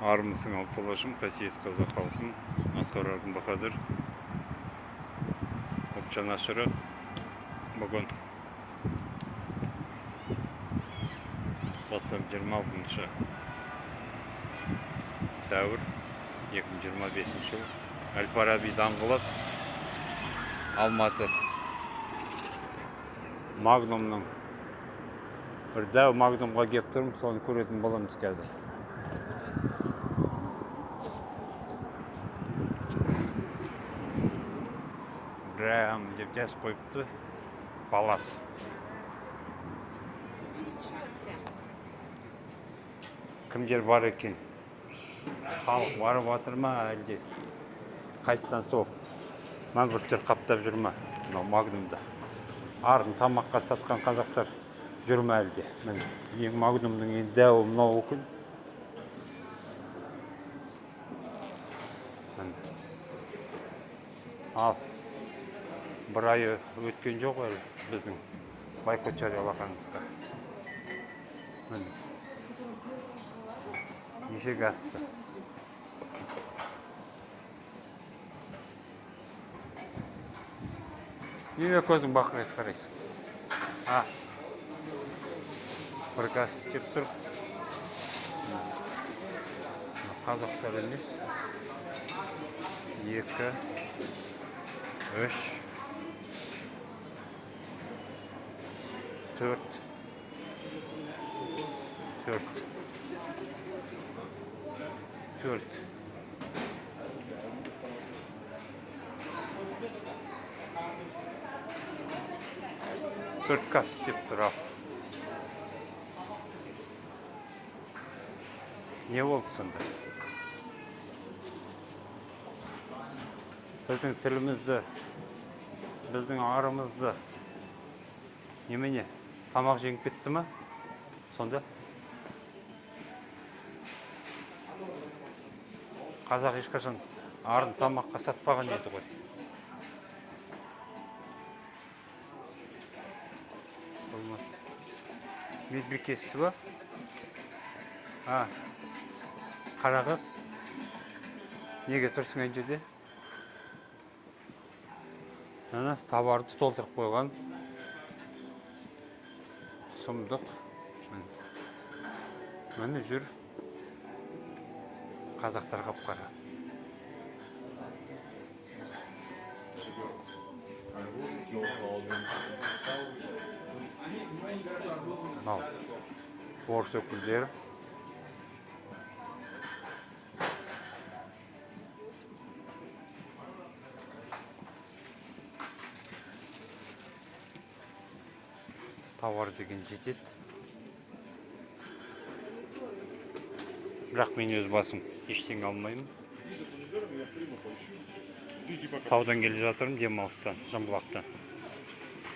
Армысың алтылашым, қасиет қазақ халқын, Асқар Бахадыр, ұлт жанашыры. Бүгін осы 26 сәуір 2025 жыл, Әл-Фараби даңғылы, Алматы. Магнумның бір дәу Магнумға кеп тұрмын, соны көретін боламыз қазір. Рэм деп жазып қойыпты, Палас. Кімдер бар екен? Халық барып жатыр ма, әлде қайттан сол мәңгүрттер қаптап жүр ма? Мынау Магнумда. Арын тамаққа сатқан қазақтар жүр ме әлде? Міне Магнумның ең дәуі мынау екен. Ал бір айы өткен жоқ әлі біздің байқот жариялағанымызға. Міне неше газсы. Неге көзің бақырайып қарайсың? Бір газ жеп тұрып. Қазақтар емес. 2, 3, 4, 4 газ жеп тұр. Не болды сонда? Біздің тілімізді, біздің арымызды немене? Тамақ жеңіп кетті ма? Сонда қазақ ешқашан арын тамаққа сатпаған еді ғой. Медбикесі ба? Қара қыз. Неге тұрсың ен жерде? Товарды толтырып қойған. Сұмдық. Міне жүр. Қазақтар қап-қара. Мынау орыс өкілдері. Тауар деген жетеді. Бірақ мен өз басым ештеңе алмаймын. Таудан келе жатырмын, демалыстан, Жамбылақтан.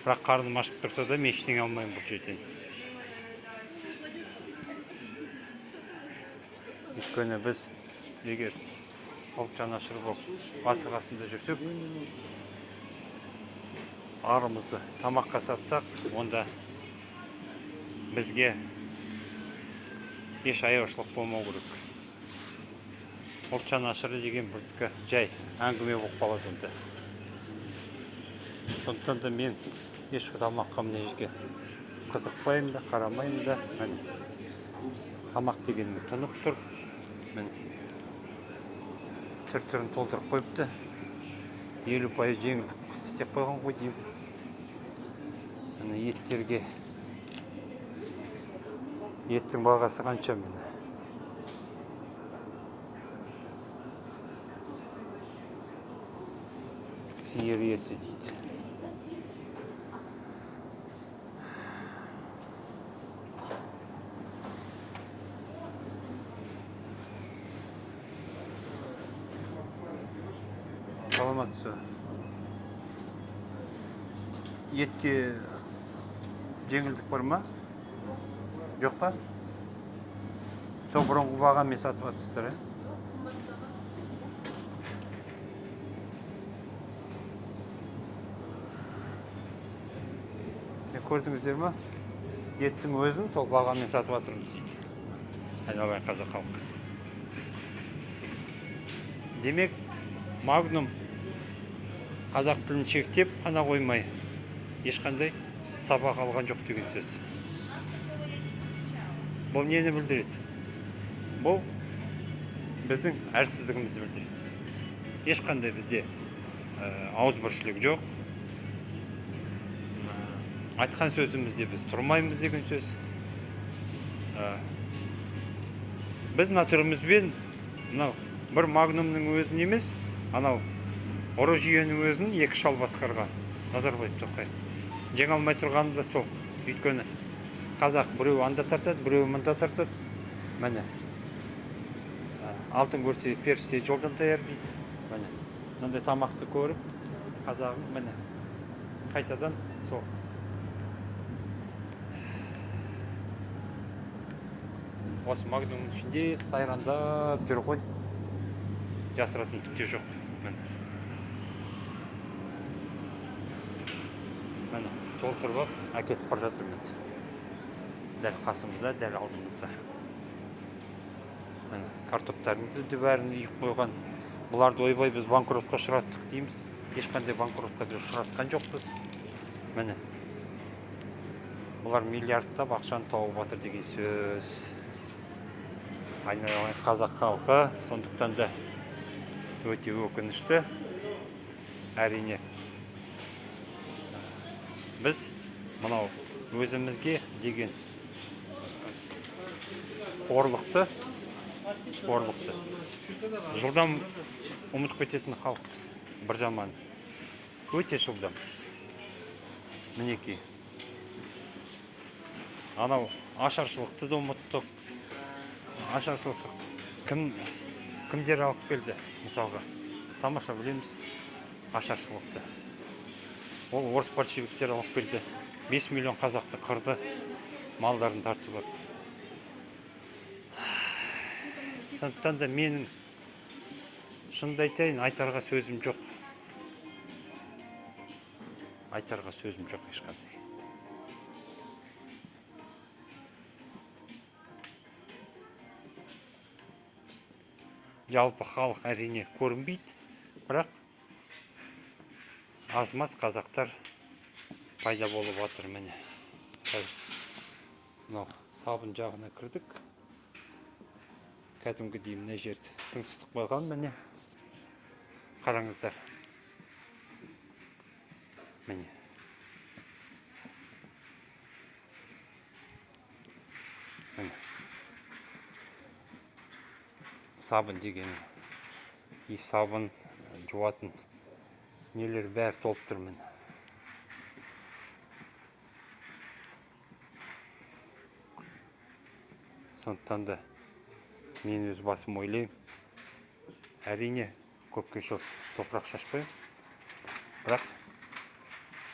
Бірақ қарным ашып тұрса да мен ештеңе алмаймын бұл жерден. Өйткені біз егер ұлт жанашыры болып басы қасында жүрсек, арымызды тамаққа сатсақ, онда бізге еш аяушылық болмау керек. Ұлт жанашыры деген бірдікі жай әңгіме болып қалады онда. Сондықтан да мен еш тамаққа мына жерге қызықпаймын да, қарамаймын да. Тамақ дегенім тұнып тұр. Түр-түрін толтырып қойыпты. 50% жеңілдік істеп қойған ғой деймін. Еттерге еттің бағасы қанша міне? Сиыр еті дейді. Саламатсыз. Етке жеңілдік бар ма? Жоқ па? Сол бұрынғы бағамен сатып жатсыздар, Көрдіңіздер ма? Еттің өзін сол бағамен сатып жатырмыз дейді. Айналайын қазақ халқы. Демек, Магнум қазақ тілін шектеп қана қоймай, ешқандай сабақ алған жоқ деген сөз. Бұл нені білдіреді? Бұл біздің әлсіздігімізді білдіреді. Ешқандай бізде ауызбіршілік жоқ. Айтқан сөзімізде біз тұрмаймыз деген сөз. Біз мына түрімізбен мынау бір Магнумның өзін емес, анау ұры жүйенің өзін екі шал басқарған Назарбаев Тоқаев. Жеңе алмай тұрғаны да сол. Өйткені қазақ біреу анда тартады, біреу мында тартады. Міне. Алтын көрсе періште жолдан таяр дейді. Міне. Мынандай тамақты көріп, қазағым міне қайтадан сол. Осы Магнумның ішінде сайрандап жүр ғой. Жасыратын түк те жоқ. Міне, толтырып әкетіп бара жатыр енді. Дәл қасымызда, дәл алдымызда. Міне, картоптарымызды да бәрін үйіп қойған. Бұларды ойбай біз банкротқа ұшыраттық дейміз. Ешқандай банкротқа біз ұшыратқан жоқпыз. Міне. Бұлар миллиардтап ақшаны тауып жатыр деген сөз. Айналайын қазақ халқы, сондықтан да өте өкінішті. Әрине. Біз мынау өзімізге деген қорлықты жылдам ұмытып кететін халықпыз. Бір жаман. Өте жылдам. Мінекей. Анау ашаршылықты да ұмыттық. Ашаршылық кімдер алып келді? Мысалға, тамаша білеміз ашаршылықты. Ол орыс большевиктер алып келді. 5 миллион қазақты қырды, малдарын тартып алып. Сондықтан да менің шынымды айтайын, айтарға сөзім жоқ. Айтарға сөзім жоқ ешқандай. Жалпы халық әрине көрінбейді, бірақ аз-маз қазақтар пайда болып жатыр міне. Мынау сабын жағына кірдік. Кәдімгідей мына жерді сыңсытып қойған міне. Қараңыздар. Міне. Міне. Сабын деген и сабын жуатын нелер бәрі толып тұр міне. Сондықтан да мен өз басым ойлаймын. Әрине көпке шөп топырақ шашпаймын. Бірақ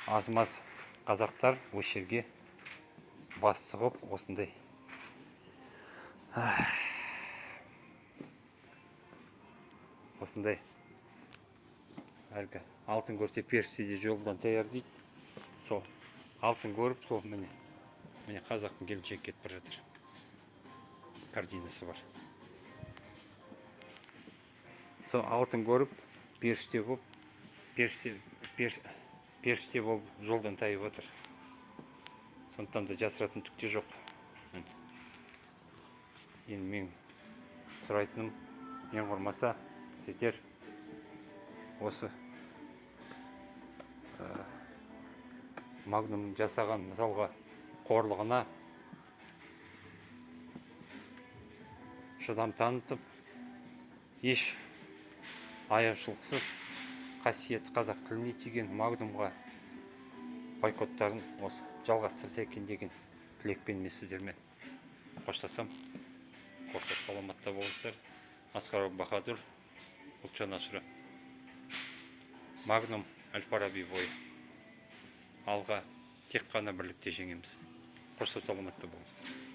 аз-маз қазақтар осы жерге бас сұғып осындай әлгі алтын көрсе періште де жолдан таяр дейді. Сол алтын көріп, сол міне қазақтың келіншегі кетіп бара жатыр. Картинасы бар. Сол алтын көріп, періште болып жолдан тайып отыр. Сондықтан да жасыратын түк те жоқ. Енді мен сұрайтыным, ең құрмаса сіздер осы Магнум жасаған мысалға қорлығына шыдам танытып, еш аяушылықсыз қасиетті қазақ тіліне тиген Магнумға бойкоттарын осы жалғастырса екен деген тілекпен мен сіздермен қоштасам. Қоштасып саламатта болыңыздар. Асқар Баһадур, Ұлтжан Ашыра. Магнум Әл-Фараби бойы. Алға тек қана бірлікте жеңеміз. Қоштасып саламатта болыңыздар.